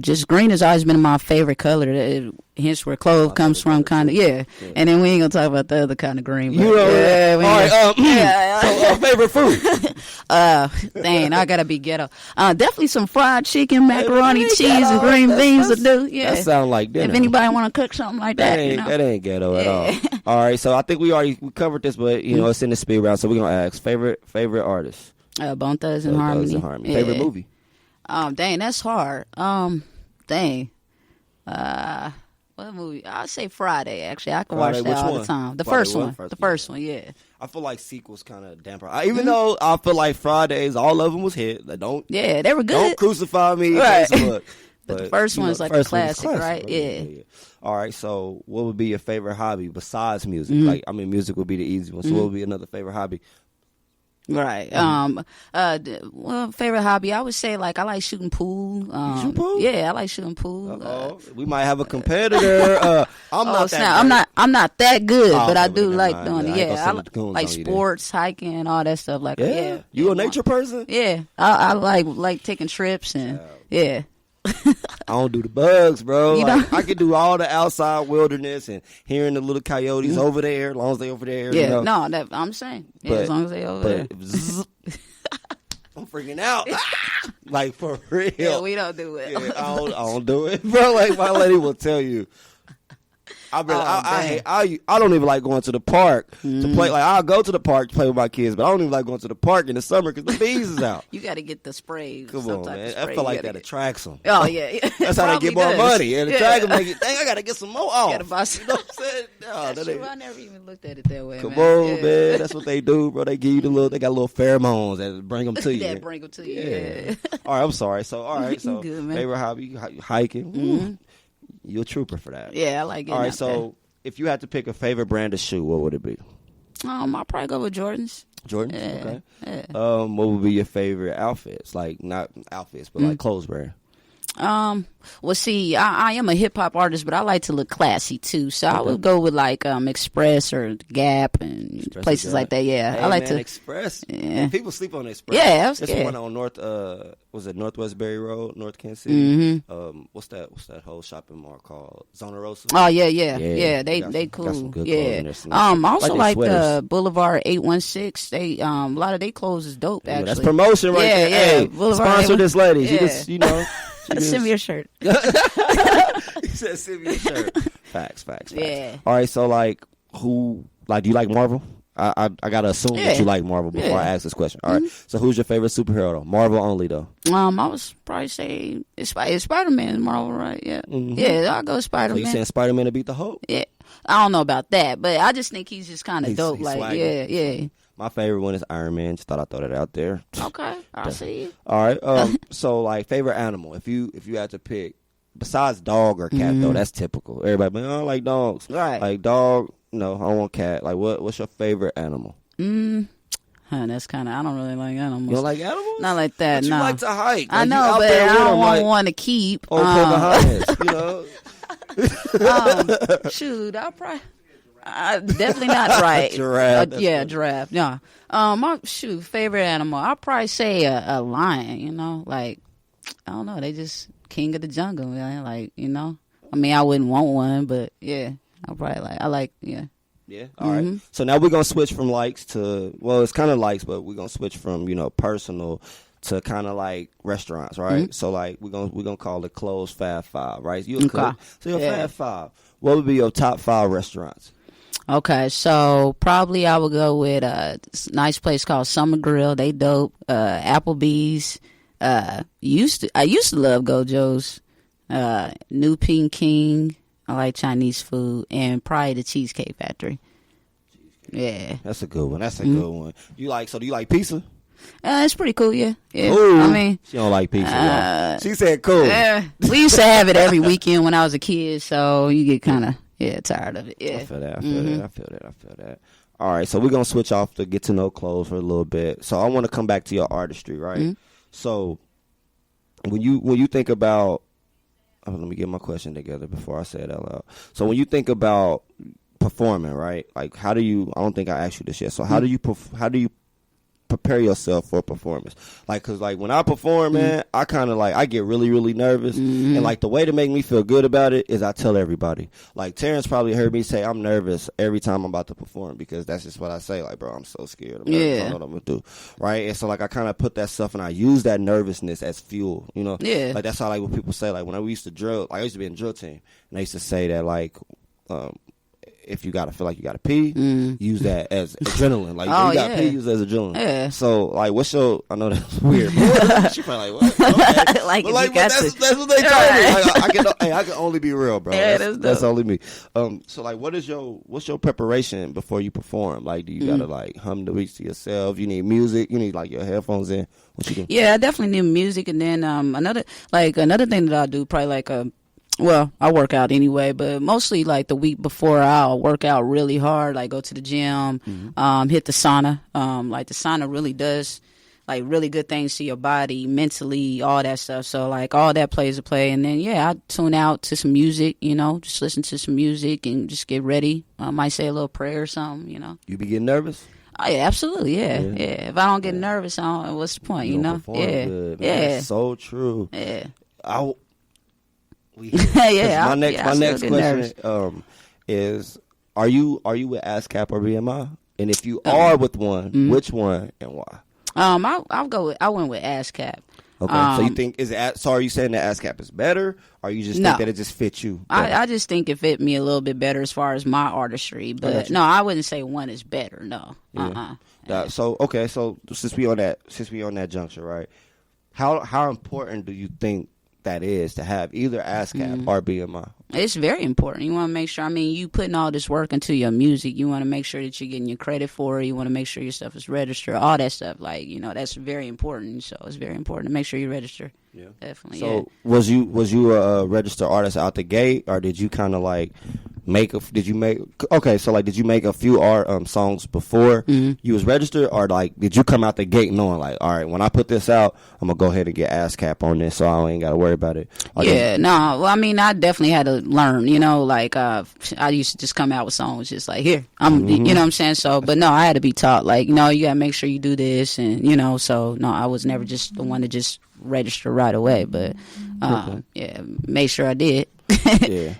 Just green has always been my favorite color. Hence where clove comes from, kind of. Yeah. And then we ain't gonna talk about the other kind of green. But, So, favorite food? Dang, I gotta be ghetto. Definitely some fried chicken, macaroni, cheese, and green beans to do. Yeah. That sound like dinner. If anybody want to cook something like that, that ain't ghetto at all. All right. So I think we covered this, but it's in the speed round, so we're gonna ask favorite artist. Bone Thugs and Harmony. Yeah. Favorite movie? Dang, that's hard. What movie? I'd say Friday, actually. I can watch that all the time. The first one, yeah. I feel like sequels kind of damper. Even though I feel like Fridays, all of them was hit. They were good. Don't crucify me, right. Facebook. But the first one's like a classic, right? Yeah. All right, so what would be your favorite hobby besides music? Like, music would be the easy one. So what would be another favorite hobby? Right. Favorite hobby, I would say, like, I like shooting pool. Shoot pool? Yeah, I like shooting pool. We might have a competitor. I'm not that good, but I do like doing it. Yeah, I like sports, hiking, all that stuff. Like, yeah. You a nature person? Yeah, I like taking trips and yeah. I don't do the bugs, bro. Like, I can do all the outside wilderness and hearing the little coyotes over there, as long as they over there. Yeah, I'm saying. Yeah, as long as they over there. I'm freaking out. Like, for real. Yeah, we don't do it. Yeah, I don't do it, bro. Like, my lady will tell you. I don't even like going to the park to play. Like, I'll go to the park to play with my kids, but I don't even like going to the park in the summer because the bees is out. You got to get the spray. Come on, man. I feel like that attracts them. Oh, yeah. That's how they get more money. And attract them, dang, I got to get some more off. You got to buy some. You know what I'm saying? No, that's true. I never even looked at it that way, Come on, man. That's what they do, bro. They give you they got little pheromones that bring them to you. That bring them to you, yeah. All right, I'm sorry. So, Good, favorite hobby, hiking. You're a trooper for that. Yeah, I like it. All right, so if you had to pick a favorite brand of shoe, what would it be? I'll probably go with Jordans. Jordans? Yeah, okay. Yeah. What would be your favorite outfits? Like, not outfits, but like clothes brand. Well, see, I am a hip hop artist, but I like to look classy too. So I would go with like Express or Gap and places like that. Yeah, hey, I like to Express. Yeah. People sleep on Express. Yeah, that's one on Northwest Berry Road, North Kansas City. What's that whole shopping mall called? Zona Rosa. Oh yeah. They cool. Got some good I also like the Boulevard 816. They a lot of their clothes is dope. Actually, that's promotion right there. Hey, Boulevard sponsor this lady. Yeah. She just, send me a shirt. He said, send me a shirt. Facts. Yeah. All right, so, like, do you like Marvel? I gotta assume that you like Marvel before I ask this question. All right. So who's your favorite superhero though? Marvel only though. I was probably say it's Spider-Man, Marvel, right? Yeah, yeah. I'll go Spider-Man. So you saying Spider-Man to beat the Hulk? Yeah, I don't know about that, but I just think he's just kind of dope. He's Like, swaggy. yeah. My favorite one is Iron Man. Just thought I'd throw that out there. Okay, I'll see you. All right. So like favorite animal. If you had to pick, besides dog or cat though, that's typical. Everybody, I don't like dogs. Right. Like dog. No, I don't want cat. Like what's your favorite animal? That's kind of. I don't really like animals. You don't like animals? Not like that. But no. you like to hike. I Like, you know, out but there I with don't them, want like, one to keep. on Pocahontas, you know. Shoot, I'll probably. Definitely not right. Giraffe. Yeah, giraffe. Yeah. My favorite animal. I'll probably say a lion. You know, like I don't know. They just king of the jungle. Man. Like I mean, I wouldn't want one, but yeah, I'll probably yeah. Yeah. All right. So now we're gonna switch from likes to it's kind of likes, but we're gonna switch from personal to kind of like restaurants, right? So like we're gonna call it closed Fab Five, right? You a cook, so your Fab Five. What would be your top 5 restaurants? Okay, so probably I would go with a nice place called Summer Grill. They dope. Applebee's. I used to love Gojo's. New Peking. I like Chinese food, and probably the Cheesecake Factory. Yeah, that's a good one. That's a good one. Do you like pizza? It's pretty cool. Yeah. Ooh, I mean, she don't like pizza. Y'all. She said cool. We used to have it every weekend when I was a kid, so you get kind of tired of it. Yeah. I feel that. I feel that. All right, so we're gonna switch off to get to know clothes for a little bit. So I want to come back to your artistry, right? So when you think about let me get my question together before I say it out loud. So when you think about performing, right? Like, how do you? I don't think I asked you this yet. So how do you prepare yourself for a performance? Like, cause like when I perform, man, I kind of like I get really, really nervous, and like the way to make me feel good about it is I tell everybody. Like Terrence probably heard me say I'm nervous every time I'm about to perform because that's just what I say. Like, bro, I'm so scared. I don't know what I'm gonna do, right? And so like I kind of put that stuff and I use that nervousness as fuel, Yeah. Like that's how like what people say. Like when I used to drill, like I used to be in drill team, and they used to say that like. If you gotta feel like you gotta pee, use that as adrenaline. Like you gotta pee, use that as adrenaline. Yeah. So like, what's your? I know that's weird. She probably like, what? Okay. Like, that's what they told me. Like, I can only be real, bro. Yeah, that's only me. So like, what's your preparation before you perform? Like, do you gotta like hum the beats to yourself? You need music. You need like your headphones in. What you do? Yeah, I definitely need music, and then another thing that I do probably like well, I work out anyway, but mostly like the week before I'll work out really hard, like go to the gym, hit the sauna. Like the sauna really does like really good things to your body, mentally, all that stuff. So like all that plays a play. And then, I tune out to some music, just listen to some music and just get ready. I might say a little prayer or something, You be getting nervous? Oh, yeah, absolutely, yeah. If I don't get nervous, what's the point, you perform good, man. That's so true. Yeah. My next question is: Are you with ASCAP or BMI? And if you are with one, which one and why? I went with ASCAP. Okay, so you think are you saying that ASCAP is better, or you just think that it just fits you? I just think it fit me a little bit better as far as my artistry, but no, I wouldn't say one is better. No. So since we on that juncture, right? How important do you think that is to have either ASCAP or BMI? It's very important. You want to make sure, you putting all this work into your music. You want to make sure that you're getting your credit for it. You want to make sure your stuff is registered, all that stuff. Like, that's very important. So it's very important to make sure you register. Yeah. Definitely. So was you a registered artist out the gate, or did you kind of like did you make a few songs before you was registered, or like did you come out the gate knowing like, all right, when I put this out, I'm gonna go ahead and get ASCAP on this, so I ain't gotta worry about it? I definitely had to learn, like I used to just come out with songs just like, here, I'm you know what I'm saying? So but no, I had to be taught like, you gotta make sure you do this, and so no, I was never just the one to just register right away, but make sure I did.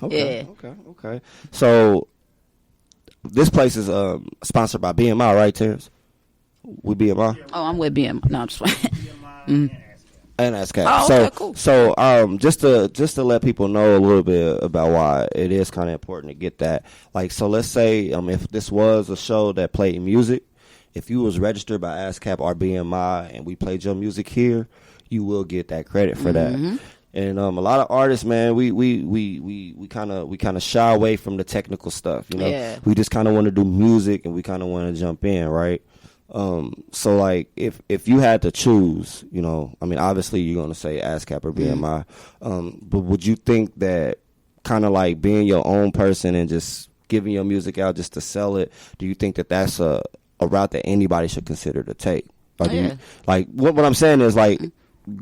Okay. So this place is sponsored by BMI, right, Terrence? We BMI? Oh, I'm with BMI. No, I'm just playing. And ASCAP. Oh, okay, cool. So just to let people know a little bit about why it is kind of important to get that. Like, so let's say if this was a show that played music, if you was registered by ASCAP or BMI and we played your music here, you will get that credit for that. And a lot of artists, man, we kind of shy away from the technical stuff. You know, we just kind of want to do music and we kind of want to jump in, right? So like if you had to choose, you know, I mean, obviously you're going to say ASCAP or BMI, but would you think that kind of like being your own person and just giving your music out just to sell it, do you think that that's a route that anybody should consider to take? Or do you, like what I'm saying is like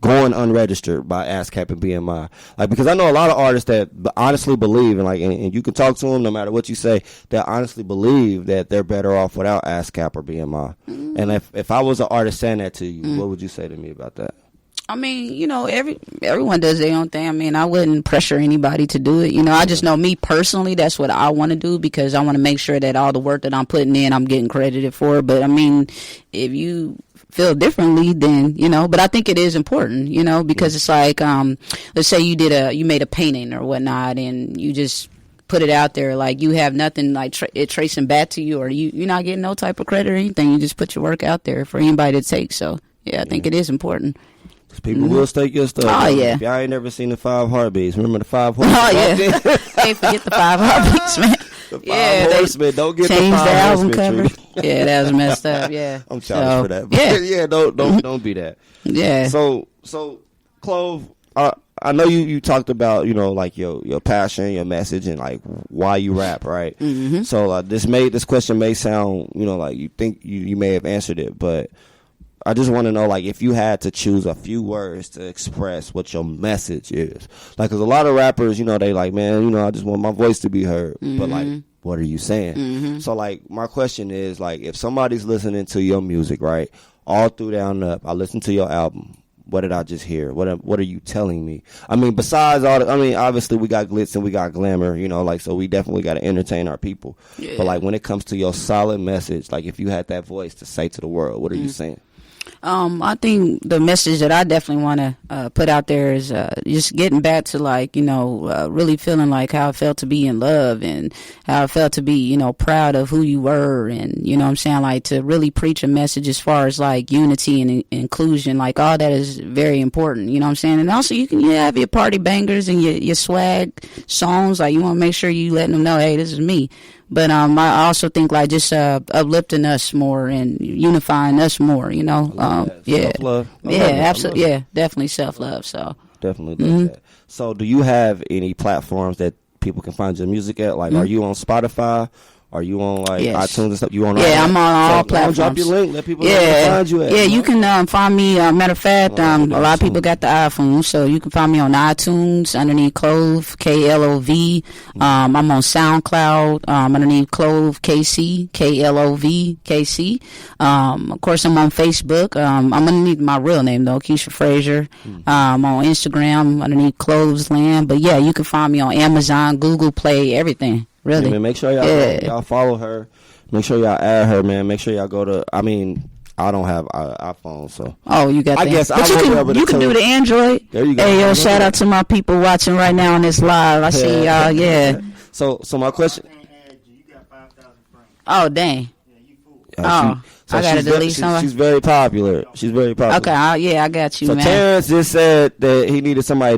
going unregistered by ASCAP and BMI, like, because I know a lot of artists that honestly believe, and like, and you can talk to them no matter what you say, that honestly believe that they're better off without ASCAP or BMI. And if I was an artist saying that to you, what would you say to me about that? I mean, you know, everyone does their own thing. I mean, I wouldn't pressure anybody to do it. You know, I just know me personally, that's what I want to do, because I want to make sure that all the work that I'm putting in, I'm getting credited for. But I mean, if you feel differently, then, you know, but I think it is important, you know, because it's like, let's say you made a painting or whatnot, and you just put it out there, like you have nothing like it tracing back to you, or you're not getting no type of credit or anything. You just put your work out there for anybody to take. So yeah, I think it is important. People will stake your stuff. Oh, yeah. If y'all ain't never seen the 5 Heartbeats, remember the 5 Horsemen? Oh, yeah. Can't forget the 5 Heartbeats, man. The 5 Horsemen. Don't get the 5 changed the album Horsemen cover. Yeah, that was messed up. Yeah. I'm childish for that. But yeah, don't be that. Yeah. So Clove, I know you talked about, you know, like your passion, your message, and like why you rap, right? So this question may sound, you know, like you think you may have answered it, but I just want to know, like, if you had to choose a few words to express what your message is. Like, because a lot of rappers, you know, they like, man, you know, I just want my voice to be heard. But, like, what are you saying? So, like, my question is, like, if somebody's listening to your music, right, all through Down Up, I listened to your album. What did I just hear? What are you telling me? I mean, besides all I mean, obviously, we got glitz and we got glamour, you know, like, so we definitely got to entertain our people. But, like, when it comes to your solid message, like, if you had that voice to say to the world, what are you saying? I think the message that I definitely want to put out there is just getting back to, like, you know, really feeling like how it felt to be in love, and how it felt to be, you know, proud of who you were, and, you know what I'm saying, like, to really preach a message as far as, like, unity and inclusion. Like, all that is very important, you know what I'm saying? And also you have your party bangers and your swag songs. Like, you want to make sure you letting them know, hey, this is me. But I also think, like, just uplifting us more and unifying us more, you know. Self-love. Absolutely. Yeah, definitely self-love. So definitely does that. So do you have any platforms that people can find your music at? Like, are you on Spotify? Are you on, like, iTunes and stuff? You on? Yeah, I'm on all platforms. Drop your link. Let people know where to find you at. Yeah, you can find me. Matter of fact, a lot of people got the iPhone, so you can find me on iTunes underneath Clove, KLOV. I'm on SoundCloud underneath Clove KC, KLOV KC. Of course, I'm on Facebook. I'm underneath my real name though, Keisha Frazier. I'm on Instagram underneath Cloves Land. But yeah, you can find me on Amazon, Google Play, everything. Really? Yeah, man, make sure y'all follow her. Make sure y'all add her, man. Make sure y'all go to. I mean, I don't have an iPhone, so. Oh, you got that. I guess but you can do the Android. There you go. Hey, yo, shout out to my people watching right now on this live. I see y'all. Yeah. So my question. Oh, dang. I gotta delete something. She's very popular. Okay, I got you, so man. Terrence just said that he needed somebody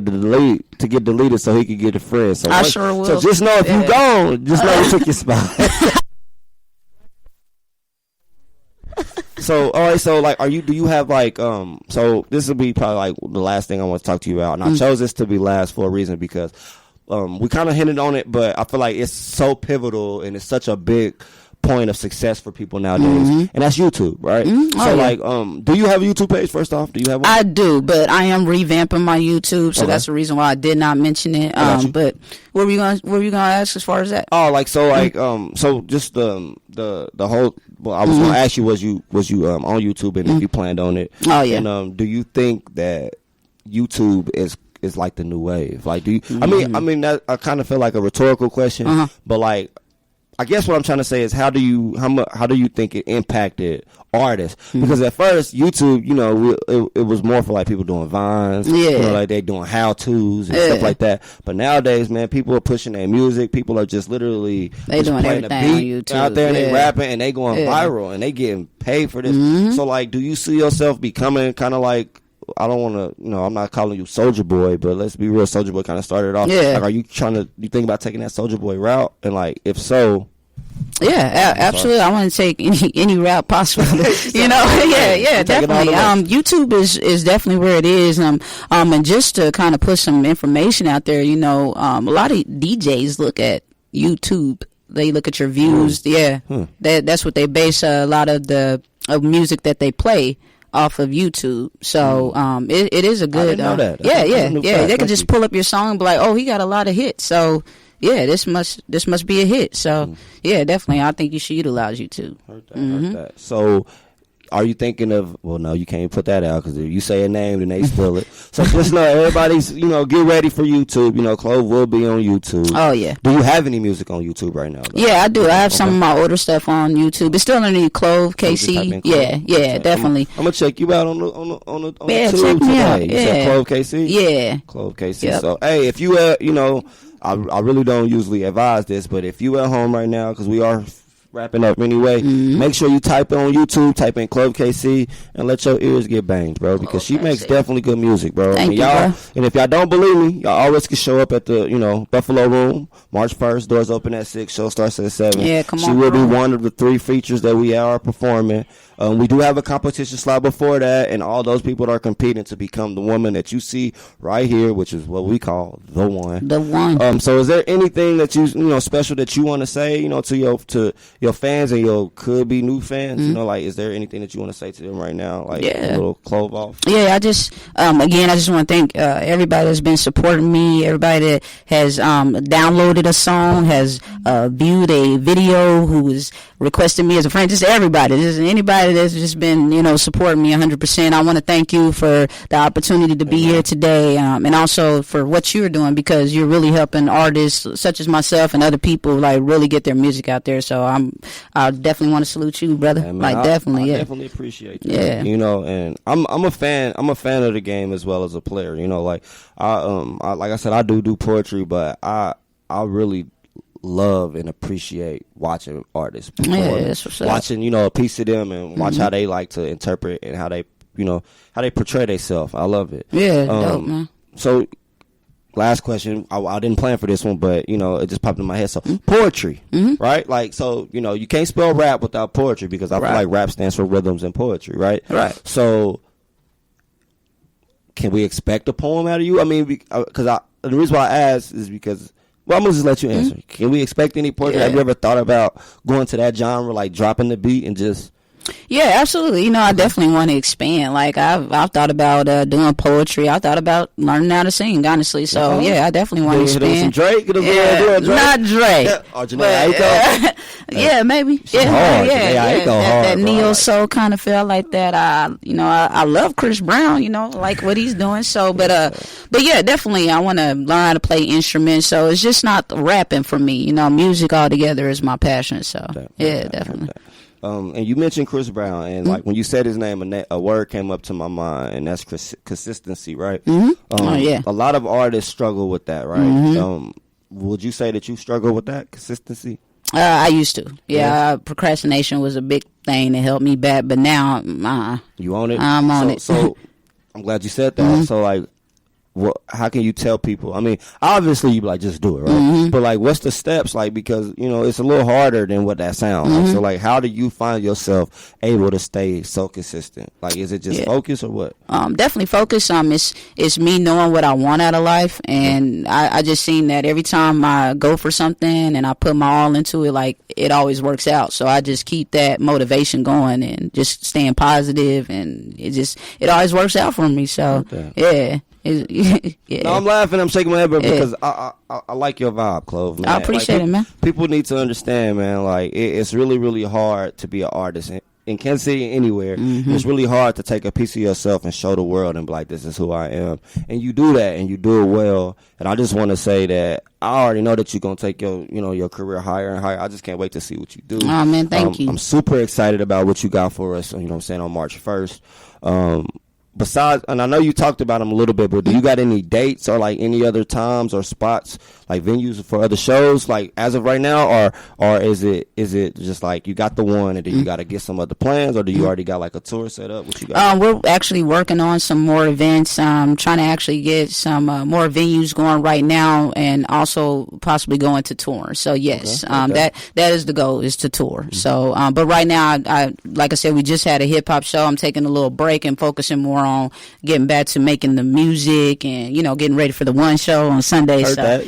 to get deleted so he could get a friend. So I sure will. So just know if you gone, just know you took your spot. So all right, so like, do you have like so this will be probably like the last thing I want to talk to you about, and I chose this to be last for a reason, because we kind of hinted on it, but I feel like it's so pivotal and it's such a big point of success for people nowadays, and that's YouTube, right? Like, do you have a YouTube page? First off, do you have one? I do, but I am revamping my YouTube, so that's the reason why I did not mention it. But what were you gonna ask as far as that? Oh, like, so like so just the whole. Well, I was gonna ask you, was you on YouTube, and if you planned on it? Oh yeah. And do you think that YouTube is like the new wave? Like, do you? I mean that I kind of feel like a rhetorical question, but like, I guess what I'm trying to say is how do you think it impacted artists? Because at first YouTube, you know, it was more for like people doing vines, you know, like they doing how tos and stuff like that. But nowadays, man, people are pushing their music. People are just literally they doing playing everything a on beat YouTube. out there and they rapping and they going viral and they getting paid for this. So like, do you see yourself becoming kind of like, I don't want to, you know, I'm not calling you Soulja Boy, but let's be real, Soulja Boy kind of started off. Like, are you you think about taking that Soulja Boy route? And like, if so, absolutely. I want to take any route possible. You know, definitely. YouTube is definitely where it is. And just to kind of put some information out there, you know, a lot of DJs look at YouTube. They look at your views. That's what they base a lot of the music that they play off of YouTube. So it is a good. I didn't know that. They can just pull up your song and be like, oh, he got a lot of hits. So yeah, this must be a hit. So yeah, definitely, I think you should utilize YouTube. Heard that. So are you thinking of? Well, no, you can't put that out because if you say a name, then they steal it. So just know everybody's, you know, get ready for YouTube. You know, Clove will be on YouTube. Oh yeah. Do you have any music on YouTube right now, though? Yeah, I do. I have some of my older stuff on YouTube. It's still underneath Clove KC. Yeah, definitely. I'm gonna check you out on the check tube me today. out. You said Clove KC. Yeah, Clove KC. Yep. So hey, if you you know, I really don't usually advise this, but if you at home right now, because we are wrapping up anyway, make sure you type on YouTube, type in Clove KC, and let your ears get banged, bro, because she makes definitely good music, bro. Thank you, y'all, bro. And if y'all don't believe me, y'all always can show up at the, you know, Buffalo Room, March 1st, doors open at 6, show starts at 7. Yeah, come on, she will bro. be one of the 3 features that we are performing. We do have a competition slot before that, and all those people that are competing to become the woman that you see right here, which is what we call the one. The one. So is there anything that you know special that you want to say, you know, to your fans and your could be new fans? You know, like, is there anything that you want to say to them right now? Like a little Clove off. Yeah, I just again, I just want to thank everybody that's been supporting me, everybody that has downloaded a song, has viewed a video, who is requesting me as a friend, just everybody, just anybody that's just been, you know, supporting me 100%. I want to thank you for the opportunity to be here today, and also for what you're doing, because you're really helping artists such as myself and other people like really get their music out there. So I definitely want to salute you, brother. Yeah, man, like I definitely appreciate that. Yeah, you know, and I'm a fan of the game as well as a player. You know, like I like I said, I do poetry, but I really love and appreciate watching artists perform, that's what's up. watching, you know, a piece of them and watch how they like to interpret and how they, you know, how they portray themselves. I love it. Yeah, dope, man. So last question, I didn't plan for this one, but you know, it just popped in my head. So poetry, right? Like, so, you know, you can't spell rap without poetry, because I feel like rap stands for rhythms and poetry, right? So can we expect a poem out of you? I mean, because the reason why I asked is because, well, I'm going to just let you answer. Can we expect any poetry? Have you ever thought about going to that genre, like dropping the beat and just... Yeah, absolutely. You know, I definitely want to expand. Like, I've thought about doing poetry. I thought about learning how to sing, honestly. So, yeah, I definitely want to expand. Some Drake? Not Drake. Or Janae Aiko? Yeah, maybe. That neo soul kind of felt like that. I love Chris Brown, you know, like what he's doing. So, but yeah, definitely I want to learn how to play instruments. So it's just not rapping for me. You know, music altogether is my passion. So, definitely. And you mentioned Chris Brown, and like when you said his name, a word came up to my mind, and that's consistency, right? A lot of artists struggle with that, right? Would you say that you struggle with that consistency? I used to. Yeah, procrastination was a big thing that held me back, but now you own it. I'm on it. So I'm glad you said that. So like, how can you tell people? I mean, obviously you like just do it, right? But like, what's the steps? Like, because you know it's a little harder than what that sounds like. So like, how do you find yourself able to stay so consistent? Like, is it just focus or what? Definitely focus. It's me knowing what I want out of life, and I just seen that every time I go for something and I put my all into it, like it always works out. So I just keep that motivation going and just staying positive, and it always works out for me. So yeah. No, I'm laughing. I'm shaking my head, because I like your vibe, Clove. Man. I appreciate it, man. People need to understand, man. Like it's really, really hard to be an artist in Kansas City, anywhere. Mm-hmm. It's really hard to take a piece of yourself and show the world and be like, this is who I am. And you do that, and you do it well. And I just want to say that I already know that you're going to take your career higher and higher. I just can't wait to see what you do. Oh, man, thank you. I'm super excited about what you got for us, on March 1st. Besides, and I know you talked about them a little bit, but do you got any dates or like any other times or spots, like venues for other shows, like as of right now, or is it just like you got the one and then you got to get some other plans, or do you already got like a tour set up? What you got? We're actually working on some more events. Trying to actually get some more venues going right now, and also possibly going to tour. So yes, that is the goal, is to tour. Mm-hmm. So, but right now, I like I said, we just had a hip hop show. I'm taking a little break and focusing more on getting back to making the music and getting ready for the one show on Sunday. Heard so that.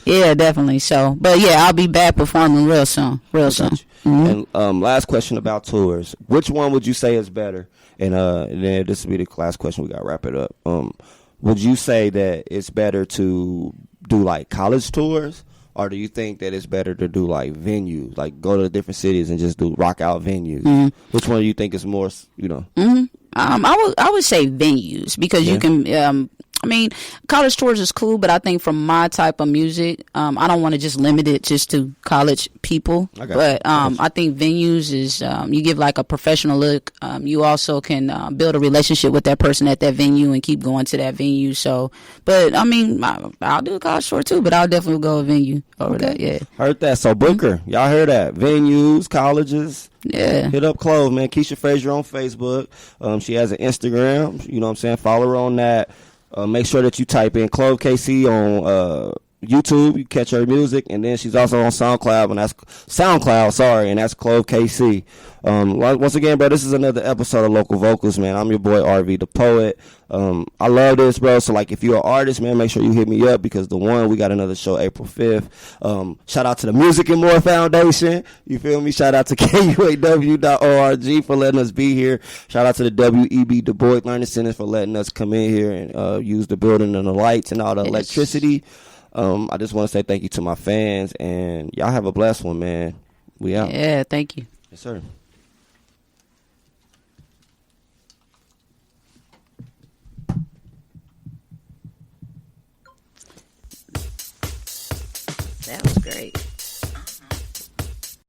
Yeah, definitely. So, but yeah, I'll be back performing real soon. Mm-hmm. And last question about tours: which one would you say is better? And then this will be the last question. We got to wrap it up. Would you say that it's better to do like college tours, or do you think that it's better to do like venues, like go to different cities and just do rock out venues? Mm-hmm. Which one do you think is more, Mm-hmm. I would say venues, because you can. College tours is cool, but I think for my type of music, I don't want to just limit it just to college people. I think venues is you give like a professional look. You also can build a relationship with that person at that venue and keep going to that venue. So, but I'll do a college tour too, but I'll definitely go a venue over that. Yeah, heard that. So Booker, y'all heard that? Venues, colleges. Yeah. Hit up Clove, man. Keisha Frazier on Facebook. She has an Instagram. You know what I'm saying? Follow her on that. Make sure that you type in Clove KC on YouTube. You catch her music, and then she's also on SoundCloud, and that's Clove KC. Once again, bro, this is another episode of Local Vocals, man. I'm your boy RV the Poet. I love this, bro. So like, if you're an artist, man, make sure you hit me up, because we got another show April 5th. Shout out to the Music and More Foundation. You feel me? Shout out to KUAW.org for letting us be here. Shout out to the WEB Du Bois Learning Center for letting us come in here and use the building and the lights and all the electricity. I just want to say thank you to my fans, and y'all have a blessed one, man. We out. Yeah, thank you. Yes, sir. That was great.